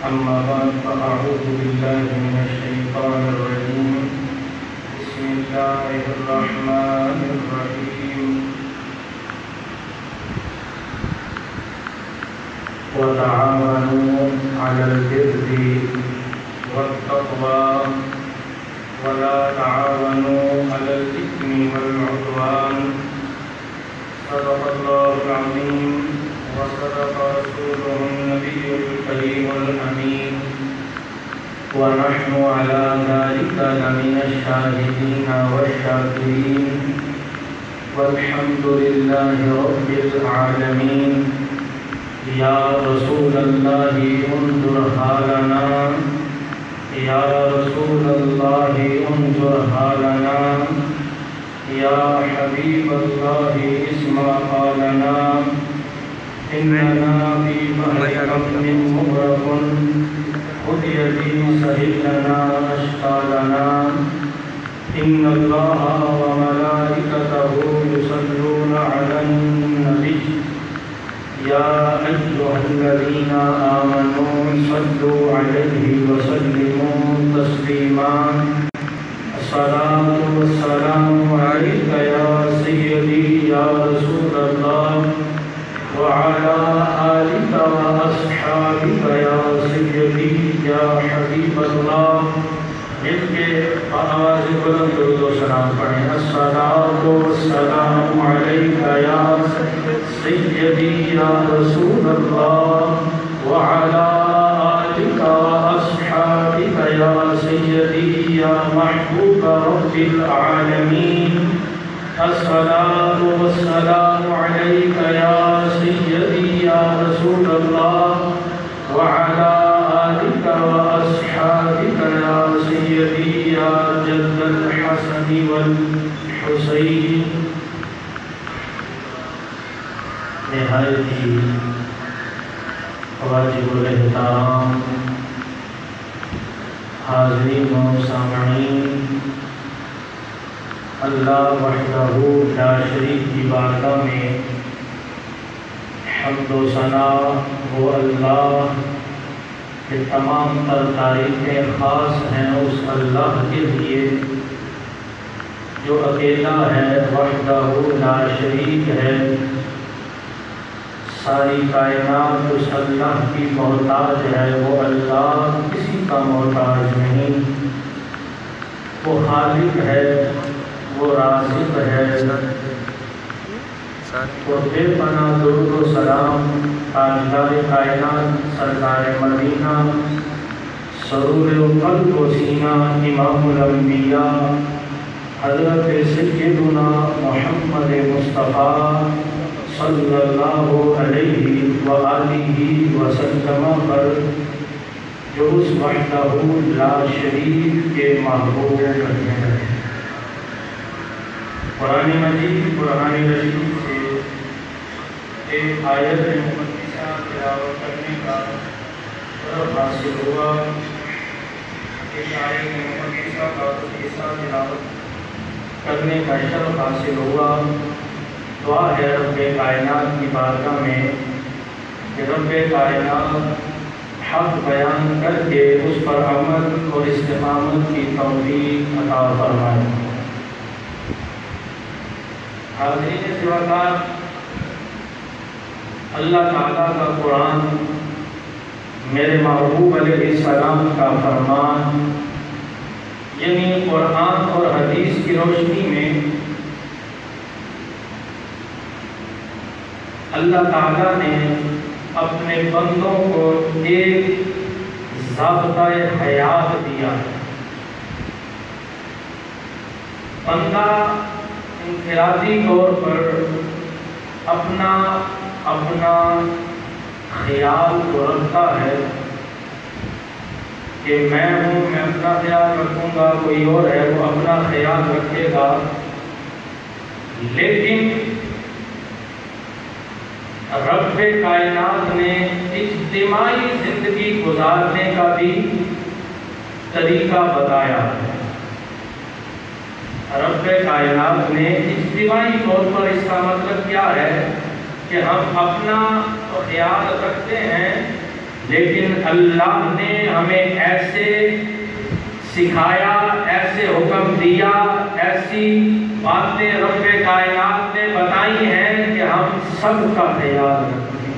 أما بعد فأعوذ بالله من الشيطان الرجيم بسم الله الرحمن الرحيم وتعاونوا على البر والتقوى ولا تعاونوا على الإثم والعدوان صدق الله العظيم وصدق رسوله النبي الكريم الأمين ونحن على ذلك لمن الشاهدين والشاكرين والحمد لله رب العالمين. يا رسول الله انظر حالنا يا رسول الله انظر حالنا يا حبيب الله اسمع قالنا إننا في بحر من مغرق خذ يدي سهل لنا أشكالنا إن الله وملائكته يصلون على النبي يا أيها الذين آمنوا صلوا عليه وسلموا تسليما. الصلاة والسلام عليك يا سيدي يا رسول الله وعلى آلك وأصحابك يا سيدي يا حبيب الله. مل کے آواز بلند درود و سلام پڑھیں. الصلاة والسلام عليك يا سيدي يا رسول الله وعلى آلك وأصحابك يا سيدي يا محبوب رب العالمين. الصلاة والسلام عليك يا سيدي يا رسول الله وعلى آلك وأصحابك يا سيدي يا جد الحسن والحسين. نہایت ہی واجب الاحترام حاضرین و سامعین، اللہ وحدہ لا شریک کی بارگاہ میں حمد و ثنا وہ اللہ کہ تمام تر تعریفیں خاص ہیں اس اللہ کے لیے جو اکیلا ہے، وحدہ لا شریک ہے. ساری کائنات اس اللہ کی محتاج ہے. وہ اللہ کسی کا محتاج نہیں. وہ خالق ہے، وہ رازق ہے. وہ بے پناہ درود و سلام تاجدار کائنات سرکار مدینہ سرور قلب و سینہ امام الانبیاء حضرت سیدنا محمد مصطفیٰ صلی اللہ علیہ وآلہ وسلم پر جو اس وحدہ لا شریک کے محبوب کرتے ہیں. قرآن مجید قرآن رشید سے ایک آیت مقدسہ تلاوت کرنے کا شرف حاصل ہوا. ایک آیت مقدسہ کا تلاوت کرنے کا شرف حاصل ہوا. دعا ہے رب کائنات کی بارگاہ میں کہ رب کائنات حق بیان کر کے اس پر عمل اور استقامت کی توفیق عطا فرمائے. حاضرین سواکار، اللہ تعالیٰ کا قرآن میرے محبوب علیہ السلام کا فرمان، یعنی قرآن اور حدیث کی روشنی میں اللہ تعالیٰ نے اپنے بندوں کو ایک ضابطۂ حیات دیا. بندہ انفرادی طور پر اپنا خیال کو رکھتا ہے کہ میں ہوں، میں اپنا خیال رکھوں گا، کوئی اور ہے وہ اپنا خیال رکھے گا. لیکن رب کائنات نے اجتماعی زندگی گزارنے کا بھی طریقہ بتایا. رب کائنات نے اجتماعی طور پر اس کا مطلب کیا ہے کہ ہم اپنا تو خیال رکھتے ہیں، لیکن اللہ نے ہمیں ایسے سکھایا، ایسے حکم دیا، ایسی باتیں رب کائنات نے بتائی ہیں کہ ہم سب کا خیال رکھیں،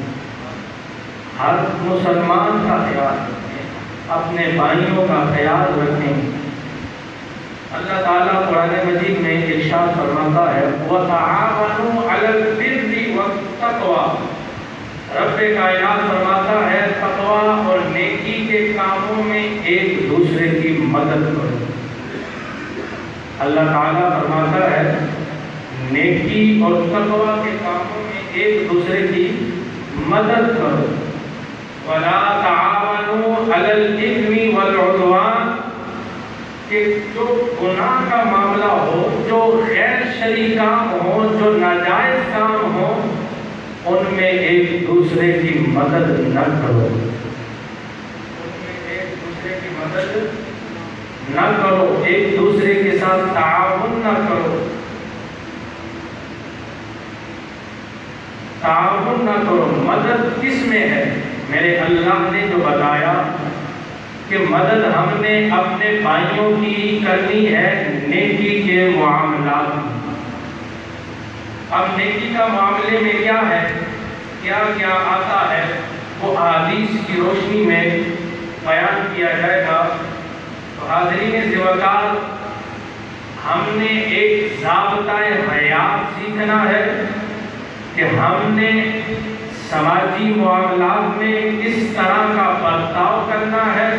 ہر مسلمان کا خیال رکھیں، اپنے بھائیوں کا خیال رکھیں۔ اللہ تعالیٰ قرآن مجید میں ارشاد فرماتا ہے وَتَعَاوَنُوا عَلَى الْبِرِّ وَالتَّقْوَىٰ، رب کائنات فرماتا ہے تقویٰ اور نیکی کے کاموں میں ایک دوسرے کی مدد کرو۔ اللہ تعالیٰ فرماتا ہے نیکی اور تقویٰ کے کاموں میں ایک دوسرے کی مدد کرو۔ وَلَا تَعَاوَنُوا عَلَى الْإِثْمِ وَالْعُدْوَانِ، کہ جو گناہ کا معاملہ ہو، جو غیر شرعی کام ہو، جو ناجائز کام ہو، ان میں ایک دوسرے کی مدد نہ کرو، ان میں ایک دوسرے کی مدد نہ کرو، ایک دوسرے کے ساتھ تعاون نہ کرو، تعاون نہ کرو۔ مدد کس میں ہے؟ میرے اللہ نے جو بتایا کہ مدد ہم نے اپنے بھائیوں کی کرنی ہے نیکی کے معاملات میں۔ اب نیکی کا معاملے میں کیا ہے، کیا کیا آتا ہے، وہ احادیث کی روشنی میں بیان کیا جائے گا۔ تو حاضرین ذوالفقار، ہم نے ایک ضابطۂ حیات سیکھنا ہے کہ ہم نے سماجی معاملات میں کس طرح کا برتاؤ کرنا ہے،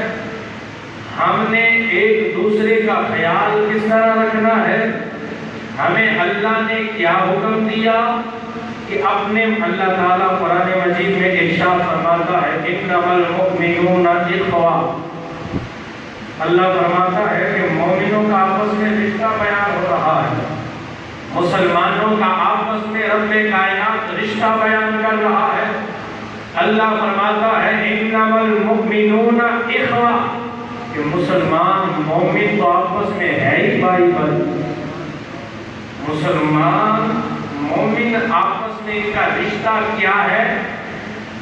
ہم نے ایک دوسرے کا خیال کس طرح رکھنا ہے، ہمیں اللہ نے کیا حکم دیا کہ اپنے اللہ تعالیٰ قرآن مجید میں ارشاد فرماتا ہے انما المؤمنون اخوہ، اللہ فرماتا ہے کہ مومنوں کا آپس میں رشتہ بیان ہو رہا ہے، مسلمانوں کا آپس میں رب کائنات رشتہ بیان کر رہا ہے۔ اللہ فرماتا ہے انما المؤمنون اخوہ، کہ مسلمان مومن تو آپس میں ہے ہی بھائی بھائی، مسلمان مومن آپس میں ان کا رشتہ کیا ہے،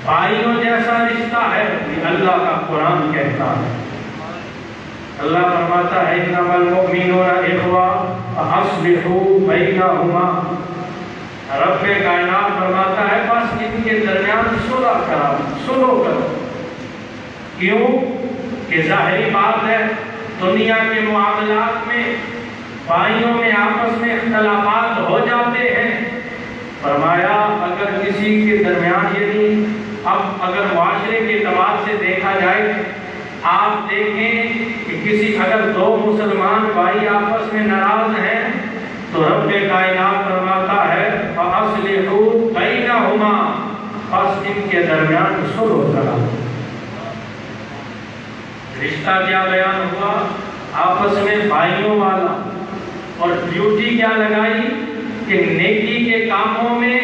بھائیوں جیسا رشتہ ہے، یہ اللہ کا قرآن کہتا ہے۔ اللہ فرماتا ہے انما المؤمنون اخوہ فاصلحوا بینہما، رب کائنات فرماتا ہے بس ان کے درمیان صلح کرو۔ کیوں کہ ظاہری بات ہے دنیا کے معاملات میں بھائیوں میں آپس میں اختلافات ہو جاتے ہیں۔ فرمایا اگر کسی کے درمیان یعنی اب اگر معاشرے کے اعتبار سے دیکھا جائے، آپ دیکھیں کہ کسی اگر دو مسلمان بھائی آپس میں ناراض ہیں تو رب کائنات فرماتا ہے فَأَصْلِحُوا بَيْنَهُمَا، بس ان کے درمیان صلح کرو۔ رشتہ کیا بیان ہوا؟ آپس میں بھائیوں والا، اور ڈیوٹی کیا لگائی کہ نیکی کے کاموں میں،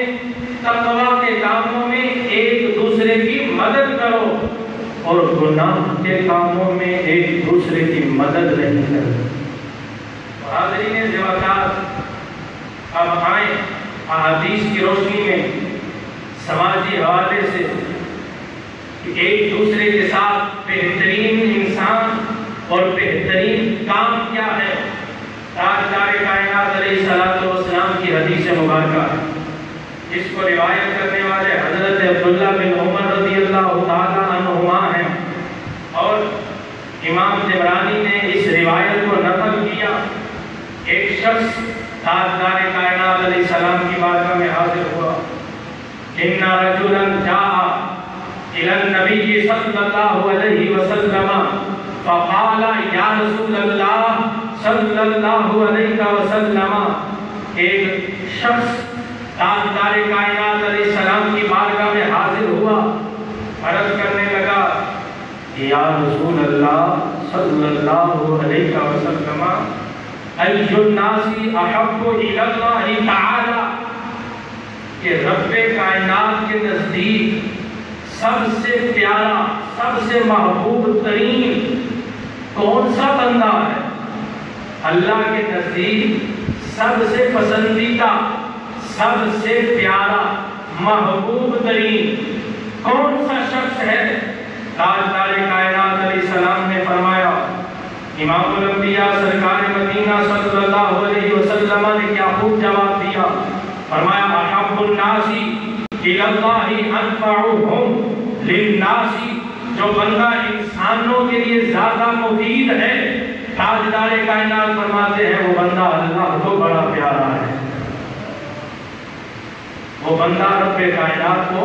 تقویٰ کے کاموں میں ایک دوسرے کی مدد کرو، اور گناہ کے کاموں میں ایک دوسرے کی مدد نہیں کرو۔ حاضرین ذوالفقار، اب آئیں احادیث کی روشنی میں سماجی حوالے سے کہ ایک دوسرے کے ساتھ بہترین انسان اور بہترین کام کیا ہے۔ تاجدار کائنات علیہ السلام کی حدیث مبارکہ ہے، اس کو روایت کرنے والے حضرت عبداللہ بن عمر رضی اللہ تعالیٰ عنہما ہیں، اور امام طبرانی نے اس روایت کو نقل کیا۔ ایک شخص تاجدار کائنات علیہ السلام کی بارگاہ میں حاضر ہوا۔ ان رجلا جاء الى النبی صلی اللہ علیہ وسلم فقال یا رسول اللہ صلی اللہ علیہ وسلم، ایک شخص تاجدار کائنات علیہ السلام کی بارگاہ میں حاضر ہوا، عرض کرنے لگا یا رسول اللہ صلی اللہ علیہ وسلم ای الناس احب الی اللہ تعالی، کہ رب کائنات کے نزدیک سب سے پیارا، سب سے محبوب ترین کون سا بندہ ہے؟ اللہ کے نزدیک سب سے پسندیدہ، سب سے پیارا، محبوب ترین کون سا شخص ہے؟ تاجدار کائنات علیہ السلام نے فرمایا، امام الانبیاء سرکار مدینہ صلی اللہ علیہ وسلم نے کیا خوب جواب دیا، فرمایا احب الناس الی اللہ انفعهم للناس، جو بندہ انسانوں کے لیے زیادہ مفید ہے، تاجدار کائنات فرماتے ہیں وہ بندہ اللہ کو بڑا پیارا ہے، وہ بندہ رب کائنات کو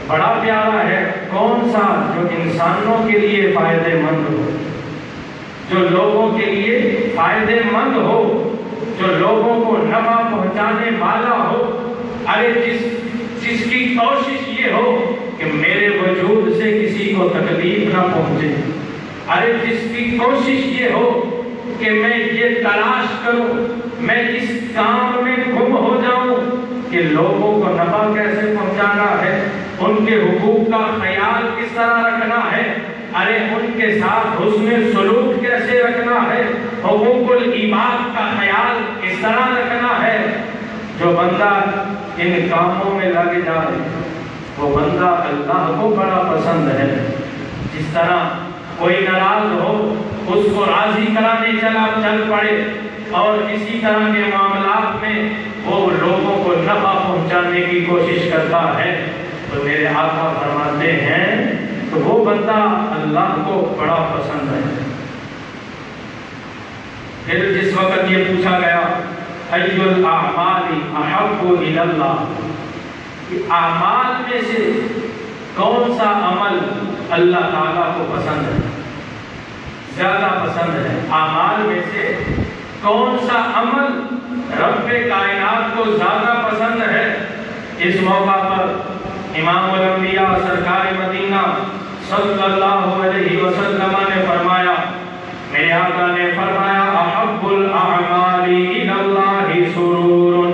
بڑا پیارا ہے۔ کون سا؟ جو انسانوں کے لیے فائدہ مند ہو، جو لوگوں کے لیے فائدہ مند ہو، جو لوگوں کو نفع پہنچانے والا ہو، ارے جس کی کوشش یہ ہو کہ میرے وجود سے کسی کو تکلیف نہ پہنچے، ارے جس کی کوشش یہ ہو کہ میں یہ تلاش کروں، میں اس کام میں گم ہو جاؤں کہ لوگوں کو نفع کیسے پہنچانا ہے، ان کے حقوق کا خیال کس طرح رکھنا ہے، ارے ان کے ساتھ حسن سلوک کیسے رکھنا ہے، حقوق العباد کا خیال کس طرح رکھنا ہے، جو بندہ ان کاموں میں لگ جائے وہ بندہ اللہ کو بڑا پسند ہے۔ جس طرح کوئی ناراض ہو اس کو راضی کرانے چل پڑے، اور اسی طرح کے معاملات میں وہ لوگوں کو نفع پہنچانے کی کوشش کرتا ہے، تو میرے آقا فرماتے ہیں تو وہ بندہ اللہ کو بڑا پسند ہے۔ پھر جس وقت یہ پوچھا گیا ای الاعمال احب الی اللہ، کہ اعمال میں سے کون سا عمل اللہ تعالیٰ کو پسند ہے، زیادہ پسند ہے، اعمال میں سے کون سا عمل رب کائنات کو زیادہ پسند ہے؟ اس موقع پر امام الانبیاء سرکار مدینہ صلی اللہ علیہ وسلم نے فرمایا، میرے آقا نے فرمایا احب الاعمال الی اللہ سرور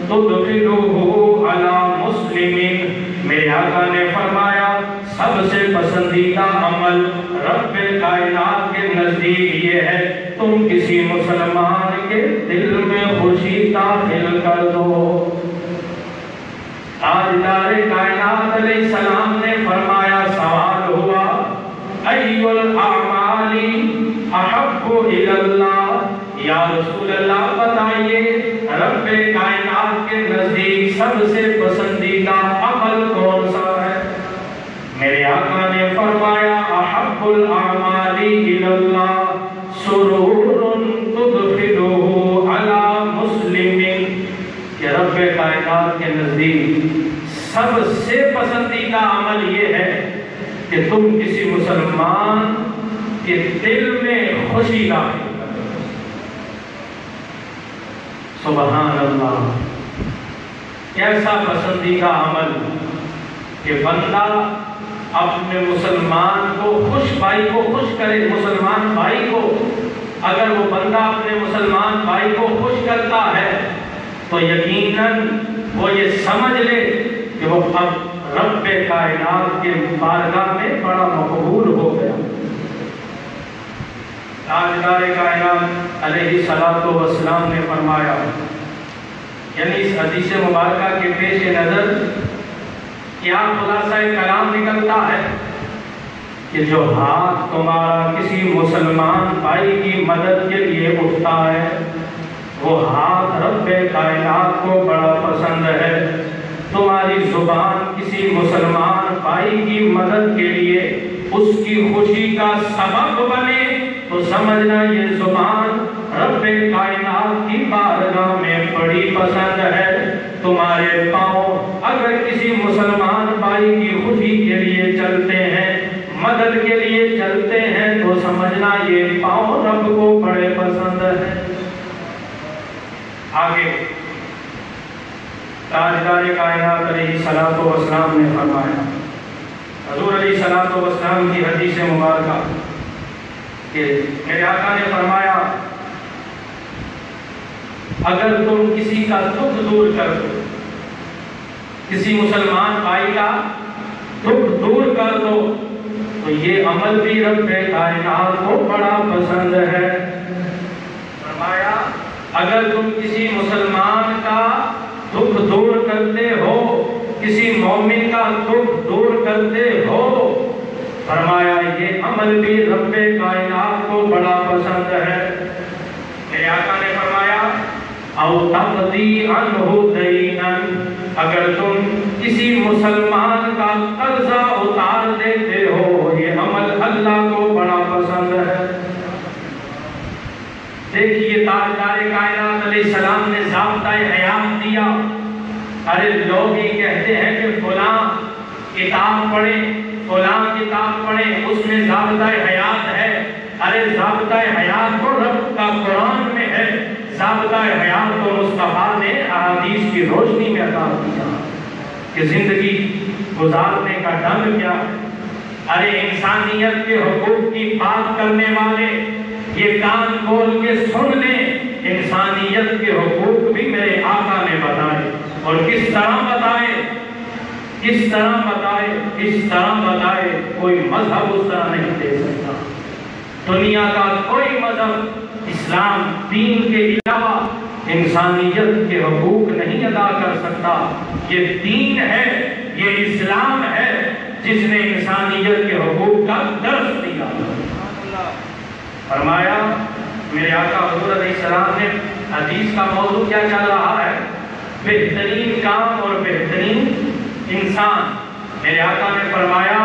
تدخلہ علی مسلم، میرے آقا نے فرمایا سب سے پسندیدہ عمل رب کائنات کے نزدیک یہ ہے تم کسی مسلمان کے دل میں خوشی داخل کر دو۔ تاجدار کائنات علیہ السلام نے فرمایا، سوال ہوا ای الاعمال احب الی اللہ، یا رسول اللہ بتائیے رب کائنات کے نزدیک سب سے پسندیدہ عمل کون سا ہے؟ میرے آقا نے فرمایا احب الاعمال الی اللہ سرور تدخلہ علی مسلم، کہ رب کائنات کے نزدیک سب سے پسندیدہ عمل یہ ہے کہ تم کسی مسلمان کے دل میں خوشی داخل کرو۔ سبحان اللہ، کیسا پسندیدہ عمل کہ بندہ اپنے مسلمان کو بھائی کو خوش کرے، مسلمان بھائی کو اگر وہ بندہ اپنے مسلمان بھائی کو خوش کرتا ہے تو یقیناً وہ یہ سمجھ لے کہ وہ اب رب کائنات کے بارگاہ میں بڑا مقبول ہو گیا۔ تاجدار کائنات علیہ الصلوۃ والسلام نے فرمایا، یعنی اس حدیث مبارکہ کے پیش نظر کیا خلاصہ کلام نکلتا ہے کہ جو ہاتھ تمہارا کسی مسلمان بھائی کی مدد کے لیے اٹھتا ہے وہ ہاتھ رب کائنات کو بڑا پسند ہے۔ تمہاری زبان کسی مسلمان بھائی کی مدد کے لیے اس کی خوشی کا سبب بنے تو سمجھنا یہ زبان رب کائنات کی بارگاہ میں بڑی پسند ہے۔ تمہارے پاؤں اگر کسی مسلمان بھائی کی خوشی کے لیے چلتے ہیں، مدد کے لیے چلتے ہیں، تو سمجھنا یہ پاؤں رب کو بڑے پسند ہے۔ آگے تاجدار کائنات علیہ الصلوۃ والسلام نے فرمایا، حضور علیہ الصلوۃ والسلام کی حدیث مبارکہ کہ میرے آقا نے فرمایا اگر تم کسی کا دکھ دور کر دو، کسی مسلمان بھائی کا دکھ دور کر دو، تو یہ عمل بھی رب کائنات کو بڑا پسند ہے۔ فرمایا اگر تم کسی مسلمان کا دکھ دور کرتے ہو کسی مومن کا دکھ دور کرتے ہو، فرمایا یہ عمل بھی رب کائنات کو بڑا پسند ہے۔ میرے آقا نے فرمایا او تقضی عنہ دینا، اگر تم کسی مسلمان کا قرضہ اتار دیتے ہو، یہ عمل اللہ کو بڑا پسند ہے۔ دیکھیے تاجدار کائنات علیہ السلام نے ضابطہ حیات دیا۔ ارے لوگ ہی کہتے ہیں کہ فلاں کتاب پڑھیں، فلاں کتاب پڑھیں، اس میں ضابطہ حیات ہے۔ ارے ضابطہ حیات تو رب کا قرآن میں ہے، ضابطہ حیات تو مصطفیٰ نے احادیث کی روشنی میں عطا کیا کہ زندگی گزارنے کا ڈھنگ کیا ہے۔ ارے انسانیت کے حقوق کی بات کرنے والے یہ کان کھول کے سن لیں، انسانیت کے حقوق بھی میرے آقا نے بتائے، اور کس طرح بتائے، کس طرح بتائے، کس طرح بتائے۔ کوئی مذہب اس طرح نہیں دے سکتا، دنیا کا کوئی مذہب اسلام دین کے علاوہ انسانیت کے حقوق نہیں ادا کر سکتا۔ یہ دین ہے، یہ اسلام ہے جس نے انسانیت کے حقوق کا درس دیا۔ فرمایا میرے آقا حضور علیہ السلام نے، حدیث کا موضوع کیا چل رہا ہے؟ بہترین کام اور بہترین انسان۔ میرے آقا نے فرمایا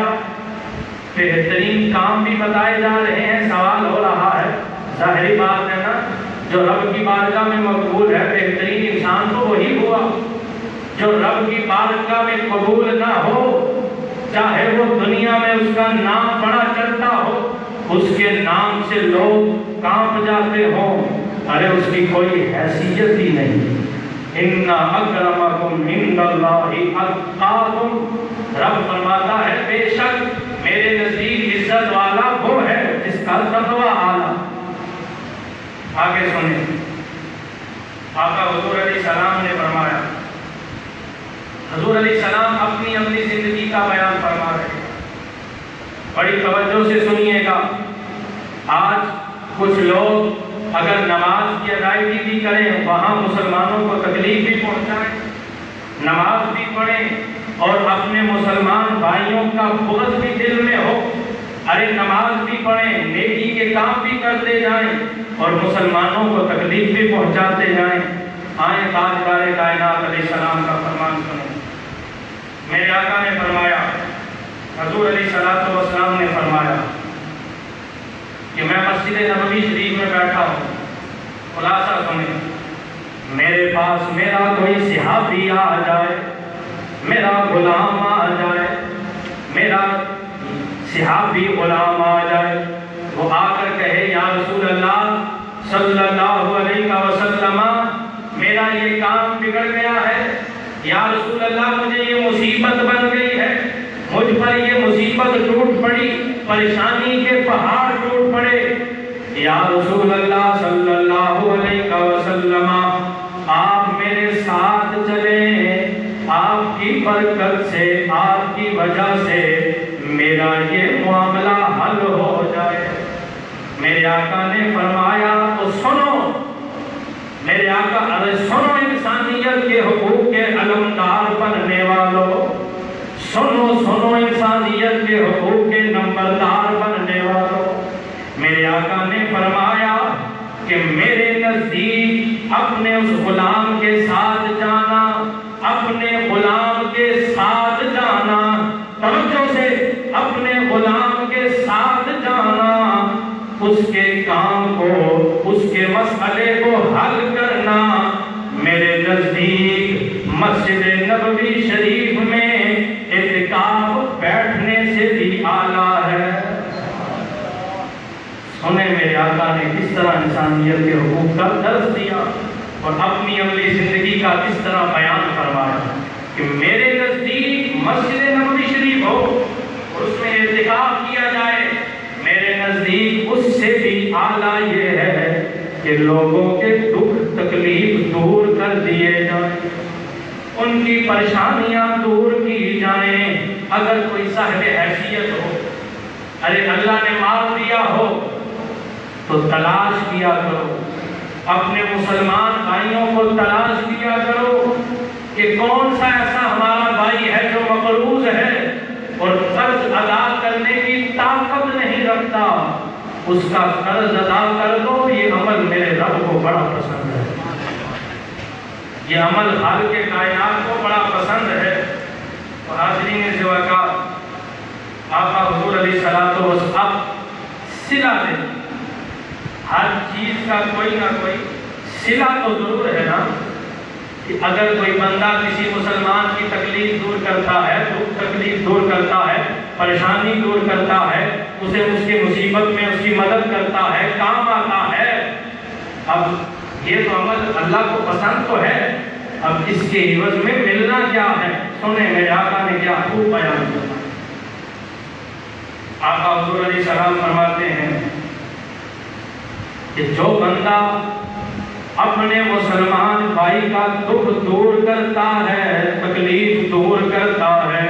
بہترین کام بھی بتائے جا رہے ہیں، سوال ہو رہا ہے، ظاہری بات ہے نا، جو رب کی بارگاہ میں مقبول ہے بہترین انسان تو وہی ہوا۔ جو رب کی بارگاہ میں قبول نہ ہو، چاہے وہ دنیا میں اس کا نام بڑا چلتا ہو، اس کے نام سے لوگ کانپ جاتے ہوں، ارے اس کی کوئی حیثیت ہی نہیں۔ ان اکرمکم عند اللہ اتقاکم، رب فرماتا ہے بے شک میرے نزدیک عزت والا وہ ہے جس کا تقوی اعلیٰ۔ آگے سنیں، آقا حضور علیہ السلام نے فرمایا، حضور علیہ السلام اپنی زندگی کا بیان فرما رہے ہیں، بڑی توجہ سے سنیے گا۔ آج کچھ لوگ اگر نماز کی ادائیگی بھی کریں، وہاں مسلمانوں کو تکلیف بھی پہنچائیں، نماز بھی پڑھیں اور اپنے مسلمان بھائیوں کا بغض بھی دل میں ہو۔ ارے نماز بھی پڑھیں، نیکی کے کام بھی کرتے جائیں اور مسلمانوں کو تکلیف بھی پہنچاتے جائیں۔ آئیں تاجدار کائنات علیہ السلام کا فرمان سنیں۔ میرے آقا نے فرمایا، حضور علیہ السلام نے فرمایا کہ میں مسجد نبوی شریف میں بیٹھا ہوں، خلاصہ سنیں، میرے پاس میرا کوئی صحابی آ جائے، میرا غلام آ جائے، میرا صحابی غلام آ جائے، وہ آ کر کہے یا رسول اللہ صلی اللہ علیہ وسلم میرا یہ کام بگڑ گیا ہے، یا رسول اللہ مجھے یہ مصیبت بن گئی ہے، مجھ پر یہ مصیبت ٹوٹ پڑی، پریشانی کے پہاڑ ٹوٹ پڑے، یا رسول اللہ صلی اللہ علیہ وسلم آپ میرے ساتھ چلیں، آپ کی برکت سے، آپ کی وجہ سے میرا یہ معاملہ حل ہو جائے۔ میرے آقا نے فرمایا تو سنو، میرے آقا ارے سنو انسانیت کے حقوق کے علمدار بننے والوں، سنو سنو انسانیت کے حقوق کے نمبردار بننے والوں۔ میرے آقا نے فرمایا کہ میرے نزدیک اپنے اس غلام کے ساتھ جانا، اپنے غلام کے ساتھ جانا، توجہ سے اپنے غلام کے ساتھ جانا، اس کے کام کو، اس کے مسئلے کو حل کرنا، میرے نزدیک مسجد نبوی شریف میں اعتکاف بیٹھنے سے بھی اعلیٰ ہے۔ سنیں میرے آقا نے کس طرح انسانیت کے حقوق کا درس دیا اور اپنی عملی زندگی کا کس طرح بیان فرمایا کہ میرے نزدیک مسجد نبوی شریف ہو اور اس میں اعتکاف کیا جائے، میرے نزدیک اس سے بھی اعلیٰ یہ ہے کہ لوگوں کے دکھ تکلیف دور کر دیے جائیں، ان کی پریشانیاں دور کی جائیں۔ اگر کوئی صاحب حیثیت ہو، ارے اللہ نے مار دیا ہو تو تلاش کیا کرو، اپنے مسلمان بھائیوں کو تلاش کیا کرو کہ کون سا ایسا ہمارا بھائی اس کا قرض ادا کر دو، یہ عمل میرے رب کو بڑا پسند ہے، یہ عمل خالق کائنات کو بڑا پسند ہے۔ تو حاضرین زوکا، آقا حضور علیہ السلام صلہ دے، ہر چیز کا کوئی نہ کوئی صلہ تو ضرور ہے نا، کہ اگر کوئی بندہ کسی مسلمان کی تکلیف دور کرتا ہے، دکھ تکلیف دور کرتا ہے، پریشانی دور کرتا ہے، اسے اس کی مصیبت میں اس کی مدد کرتا ہے، کام آتا ہے، اب یہ تو عمل اللہ کو پسند تو ہے، اب اس کے عوض میں ملنا کیا ہے؟ سنیں میرے آقا نے کیا خوب بیان کیا۔ آقا حضور علیہ السلام فرماتے ہیں کہ جو بندہ اپنے مسلمان بھائی کا دکھ دور کرتا ہے، تکلیف دور کرتا ہے،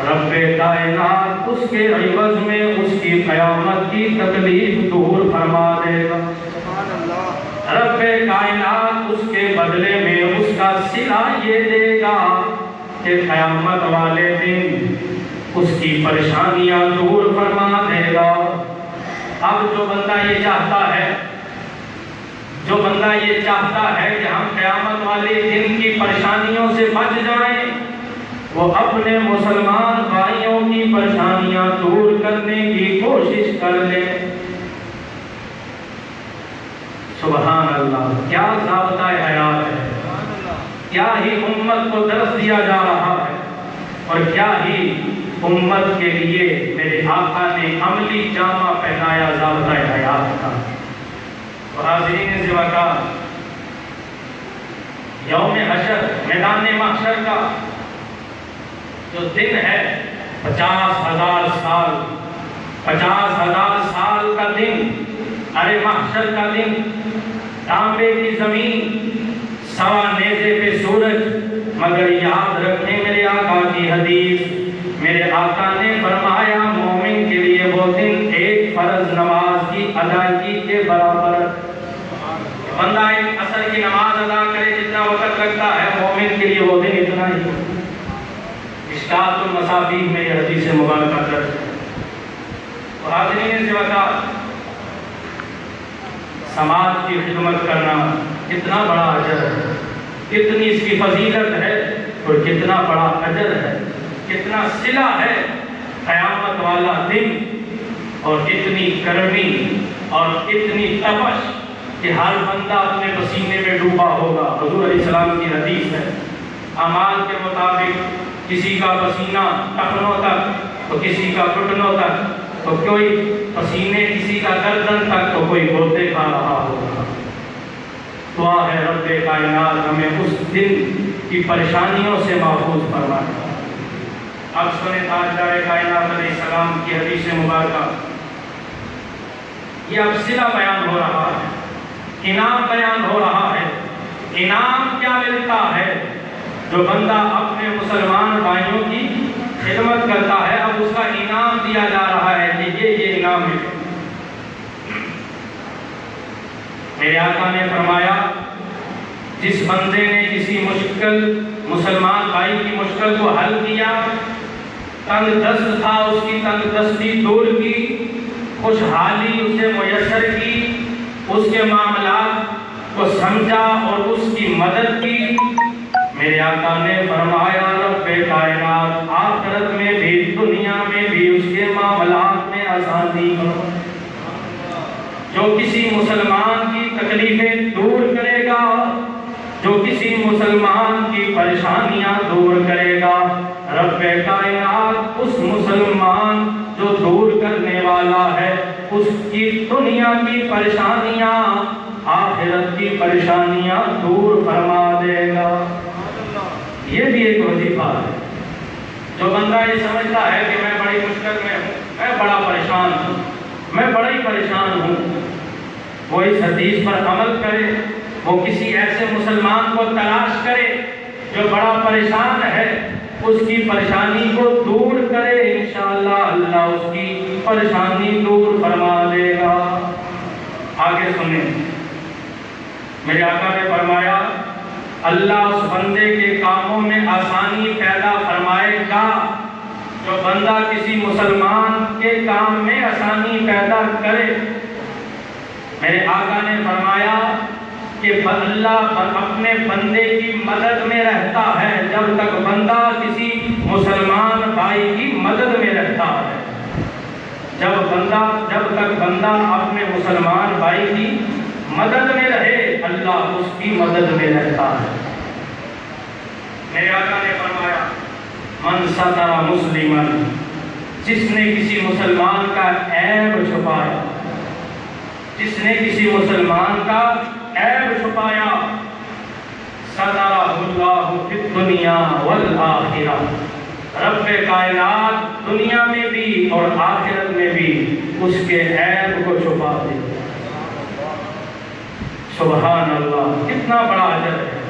رب کائنات اس کے عوض میں اس کی قیامت کی تکلیف دور فرما دے گا۔ رب کائنات اس کے بدلے میں اس کا صلہ یہ دے گا کہ قیامت والے دن اس کی پریشانیاں دور فرما دے گا۔ اب جو بندہ یہ چاہتا ہے، جو بندہ یہ چاہتا ہے کہ ہم قیامت والے دن کی پریشانیوں سے بچ جائیں، وہ اپنے مسلمان بھائیوں کی پریشانیاں دور کرنے کی کوشش کر لے۔ سبحان اللہ، کیا ضابطہ حیات ہے، کیا ہی امت کو درس دیا جا رہا ہے، اور کیا ہی امت کے لیے میرے آقا نے عملی جامہ پہنایا ضابطہ حیات کا۔ حاضرین زوکا، یوم حشر، میدان محشر کا جو دن ہے، 50,000 سال، 50,000 سال کا دن، ارے محشر کا دن، تانبے کی زمین، سوا نیزے پہ سورج، مگر یاد رکھیں میرے آقا کی حدیث، میرے آقا نے فرمایا مومن کے لیے وہ دن ایک فرض نماز کی ادائیگی کے برابر۔ بندہ ایک عصر کی نماز ادا کرے جتنا وقت لگتا ہے، مومن کے لیے وہ دن اتنا ہی۔ مشکات المصابیح میں یہ حدیث مبارکہ درج ہے۔ تو حاضرین زوکا، سماج کی خدمت کرنا کتنا بڑا اجر ہے، کتنی اس کی فضیلت ہے، اور کتنا بڑا اجر ہے، کتنا صلہ ہے قیامت والا دن، اور اتنی گرمی اور اتنی تپش کہ ہر بندہ اپنے پسینے میں ڈوبا ہوگا۔ حضور علیہ السلام کی حدیث ہے، اعمال کے مطابق کسی کا پسینہ ٹخنوں تک، تو کسی کا گھٹنوں تک، تو کوئی پسینے کسی کا گردن تک، تو کوئی گوتے کھا رہا ہوگا۔ دعا ہے رب کائنات ہمیں اس دن کی پریشانیوں سے محفوظ فرمائے۔ اب سنیں تاجدار کائنات علیہ السلام کی حدیث مبارکہ، یہ اب صلہ بیان ہو رہا ہے، انعام بیان ہو رہا ہے۔ انعام کیا ملتا ہے؟ جو بندہ اپنے مسلمان بھائیوں کی خدمت کرتا ہے، اب اس کا انعام دیا جا رہا ہے کہ یہ انعام ملے۔ میرے آقا نے فرمایا، جس بندے نے کسی مشکل مسلمان بھائی کی مشکل کو حل کیا، تنگ دست تھا اس کی تنگ دستی دور کی، خوشحالی اسے میسر کی، اس کے معاملات کو سمجھا اور اس کی مدد کی، میرے آقا نے فرمایا رب کائنات آخرت میں بھی دنیا میں بھی اس کے معاملات میں آسانی کرو۔ جو کسی مسلمان کی تکلیفیں دور کرے گا، جو کسی مسلمان کی پریشانیاں دور کرے گا، رب کائنات اس مسلمان جو دور کرنے والا ہے، اس کی دنیا کی پریشانیاں، آخرت کی پریشانیاں دور فرما دے گا۔ یہ بھی ایک وظیفہ ہے۔ جو بندہ یہ سمجھتا ہے کہ میں بڑی مشکل میں ہوں، میں بڑا پریشان ہوں، میں بڑا ہی پریشان ہوں، وہ اس حدیث پر عمل کرے، وہ کسی ایسے مسلمان کو تلاش کرے جو بڑا پریشان ہے، اس کی پریشانی کو دور کرے، انشاءاللہ اللہ اس کی پریشانی دور فرما دے گا۔ آگے سنیں، میرے آقا نے فرمایا اللہ اس بندے کے کاموں میں آسانی پیدا فرمائے گا جو بندہ کسی مسلمان کے کام میں آسانی پیدا کرے۔ میرے آقا نے فرمایا کہ اللہ اپنے بندے کی مدد میں رہتا ہے جب تک بندہ کسی مسلمان بھائی کی مدد میں رہتا ہے۔ جب تک بندہ اپنے مسلمان بھائی کی مدد میں رہے، اللہ اس کی مدد میں رہتا ہے۔ میرے آقا نے فرمایا من ستر مسلما، جس نے کسی مسلمان کا عیب چھپایا، جس نے کسی مسلمان کا عیب چھپایا، سترہ اللہ فی الدنیا والآخرہ، رب کائنات دنیا میں بھی اور آخرت میں بھی اس کے عیب کو چھپا دے۔ سبحان اللہ، کتنا بڑا اجر ہے۔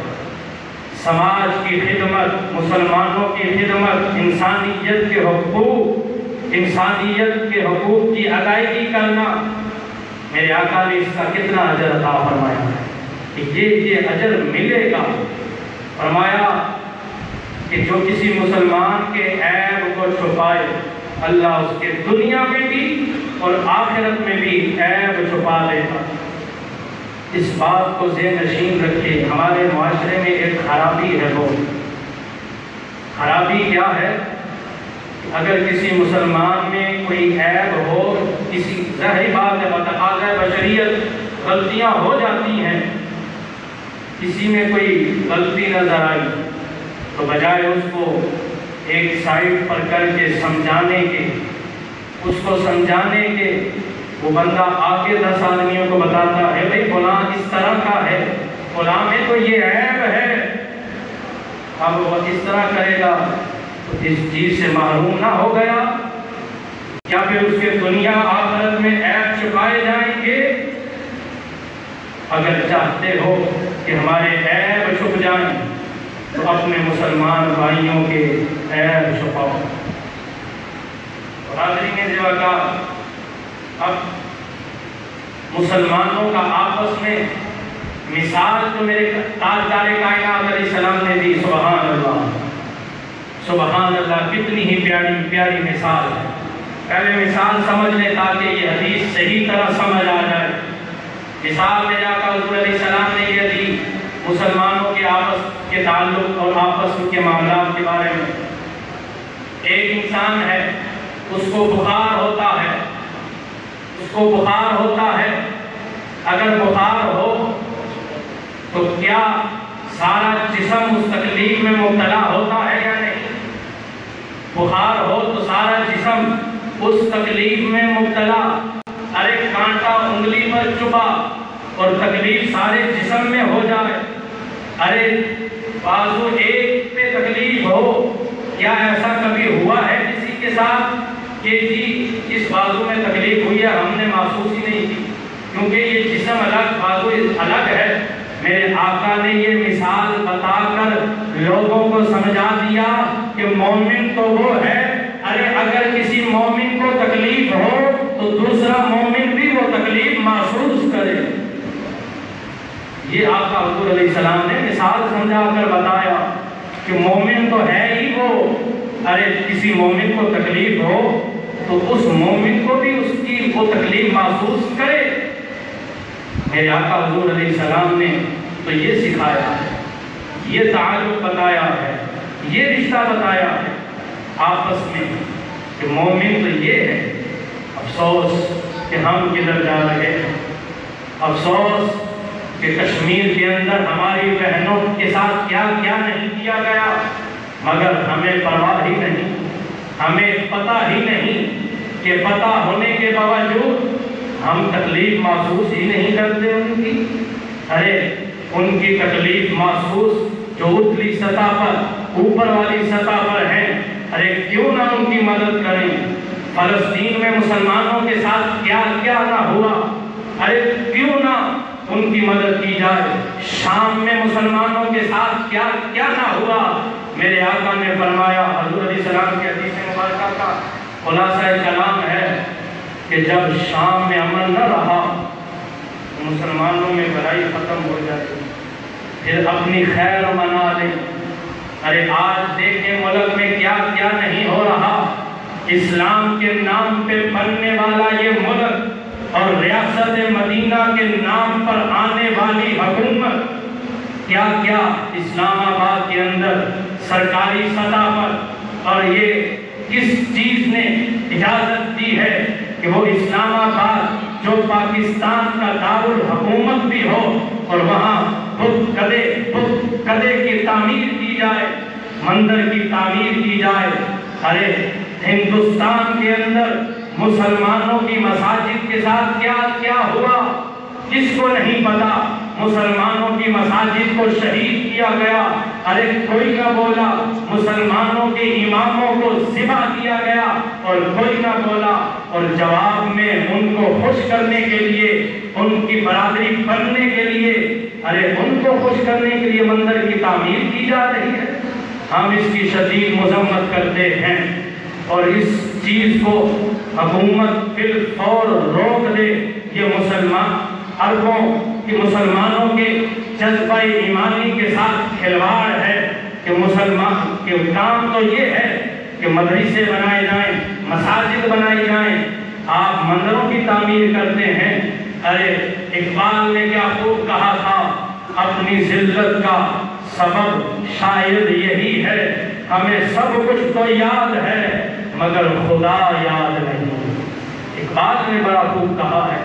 سماج کی خدمت، مسلمانوں کی خدمت، انسانیت کے حقوق کی ادائیگی کرنا، میرے آقا نے اس کا کتنا اجر عطا فرمایا ہے کہ یہ اجر ملے گا۔ فرمایا کہ جو کسی مسلمان کے عیب کو چھپائے، اللہ اس کے دنیا میں بھی اور آخرت میں بھی عیب چھپا دے گا۔ اس بات کو ذہن نشین رکھے، ہمارے معاشرے میں ایک خرابی ہے۔ وہ خرابی کیا ہے؟ اگر کسی مسلمان میں کوئی عیب ہو، کسی ظاہری بات ہے، بتقاضۂ بشریت غلطیاں ہو جاتی ہیں، کسی میں کوئی غلطی نظر آئی تو بجائے اس کو ایک سائڈ پر کر کے سمجھانے کے، اس کو سمجھانے کے، وہ بندہ آگے 10 آدمیوں کو بتاتا ہے بھئی فلاں اس طرح کا ہے، فلاں میں تو یہ عیب ہے، اب وہ اس طرح کرے گا تو اس چیز سے محروم نہ ہو گیا؟ کیا پھر اس کے دنیا آخرت میں عیب چھپائے جائیں گے؟ اگر چاہتے ہو کہ ہمارے عیب چھپ جائیں تو اپنے مسلمان بھائیوں کے عیب چھپاؤ۔ حاضرین جواب کا اب مسلمانوں کا آپس میں مثال جو میرے تاجدار کائنات علیہ السلام نے دی، سبحان اللہ سبحان اللہ، کتنی ہی پیاری پیاری مثال ہے۔ پہلے مثال سمجھ لیں تاکہ یہ حدیث صحیح طرح سمجھ آ جائے۔ مثال میں جا کر حضور علیہ السلام نے یہ دی مسلمانوں کے آپس کے تعلق اور آپس کے معاملات کے بارے میں۔ ایک انسان ہے، اس کو بخار ہوتا ہے، اس کو بخار ہوتا ہے، اگر بخار ہو تو کیا سارا جسم اس تکلیف میں مبتلا ہوتا ہے یا نہیں؟ بخار ہو تو سارا جسم اس تکلیف میں مبتلا، ارے کانٹا انگلی پر چبھا اور تکلیف سارے جسم میں ہو جائے، ارے بازو ایک پہ تکلیف ہو، کیا ایسا کبھی ہوا ہے کسی کے ساتھ کہ جی اس بازو میں تکلیف ہوئی ہے ہم نے محسوس ہی نہیں کی، کیونکہ یہ جسم الگ بازو الگ ہے۔ میرے آقا نے یہ مثال بتا کر لوگوں کو سمجھا دیا کہ مومن تو وہ ہے، ارے اگر کسی مومن کو تکلیف ہو تو دوسرا مومن بھی وہ تکلیف محسوس کرے۔ یہ آقا حضور علیہ السلام نے مثال سمجھا کر بتایا کہ مومن تو ہے ہی وہ، ارے کسی مومن کو تکلیف ہو تو اس مومن کو بھی اس کی وہ تکلیف محسوس کرے۔ میرے آقا حضور علیہ السلام نے تو یہ سکھایا ہے، یہ تعلق بتایا ہے، یہ رشتہ بتایا ہے آپس میں کہ مومن تو یہ ہے۔ افسوس کہ ہم کدھر جا رہے ہیں، افسوس کہ کشمیر کے اندر ہماری بہنوں کے ساتھ کیا کیا نہیں کیا گیا، مگر ہمیں پرواہ ہی نہیں، ہمیں پتہ ہی نہیں کہ پتہ ہونے کے باوجود ہم تکلیف محسوس ہی نہیں کرتے ان کی۔ ارے ان کی تکلیف محسوس جو اتلی سطح پر، اوپر والی سطح پر ہے، ارے کیوں نہ ان کی مدد کریں؟ فلسطین میں مسلمانوں کے ساتھ کیا کیا نہ ہوا، ارے کیوں نہ ان کی مدد کی جائے؟ شام میں مسلمانوں کے ساتھ کیا کیا نہ ہوا؟ میرے آقا نے فرمایا، حضور علیہ السلام کی حدیث مبارکہ کا خلاصہ کلام ہے کہ جب شام میں امن نہ رہا، مسلمانوں میں برائی ختم ہو جاتی، پھر اپنی خیر منا لیں۔ ارے آج دیکھیں ملک میں کیا کیا نہیں ہو رہا، اسلام کے نام پہ بننے والا یہ ملک اور ریاست مدینہ کے نام پر آنے والی حکومت کیا کیا اسلام آباد کے اندر سرکاری سطح پر، اور یہ کس چیز نے اجازت دی ہے کہ وہ اسلام آباد جو پاکستان کا دارالحکومت بھی ہو اور وہاں بت قدے کی تعمیر کی جائے، مندر کی تعمیر کی جائے۔ ارے ہندوستان کے اندر مسلمانوں کی مساجد کے ساتھ کیا کیا ہوا جس کو نہیں پتا؟ مسلمانوں کی مساجد کو شہید کیا گیا، ارے کوئی نہ بولا۔ مسلمانوں کے اماموں کو ذبح کیا گیا اور کوئی نہ بولا، اور جواب میں ان کو خوش کرنے کے لیے، ان کی برادری بننے کے لیے، ارے ان کو خوش کرنے کے لیے مندر کی تعمیر کی جا رہی ہے۔ ہم اس کی شدید مذمت کرتے ہیں اور اس چیز کو حکومت بالفور روک دے۔ یہ مسلمان عربوں کہ مسلمانوں کے جذبہ ایمانی کے ساتھ کھلواڑ ہے کہ مسلمان کے کام تو یہ ہے کہ مدرسے بنائے جائیں، مساجد بنائی جائیں، آپ مندروں کی تعمیر کرتے ہیں۔ ارے اقبال نے کیا خوب کہا تھا، اپنی ذلت کا سبب شاید یہی ہے، ہمیں سب کچھ تو یاد ہے مگر خدا یاد نہیں۔ اقبال نے بڑا خوب کہا ہے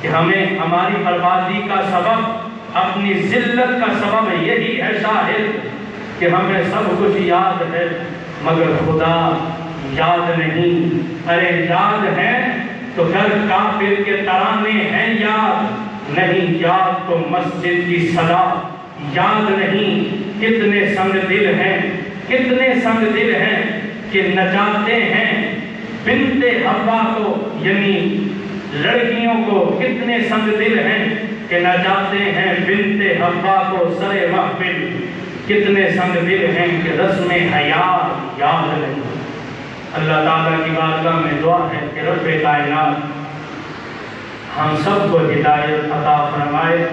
کہ ہمیں ہماری بربادی کا سبب، اپنی ذلت کا سبب یہی ہے شاہد کہ ہمیں سب کچھ یاد ہے مگر خدا یاد نہیں۔ ارے یاد ہے تو گھر کافر کے ترانے ہیں یاد نہیں، یاد تو مسجد کی صدا یاد نہیں۔ کتنے سنگ دل ہیں، کتنے سنگ دل ہیں کہ نچاتے ہیں بنت حوا کو، یعنی لڑکیوں کو، کتنے سنگ دل ہیں کہ نچاتے ہیں بنت حوا کو سر محفل، کتنے سنگ دل ہیں کہ رسم حیات یاد نہیں۔ اللہ تعالیٰ کی بارگاہ میں دعا ہے کہ رب کائنات ہم سب کو ہدایت عطا فرمائے،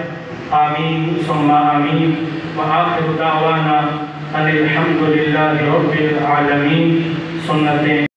آمین ثم آمین۔ وآخر دعوانا ان الحمد للہ رب العالمین۔ سنتیں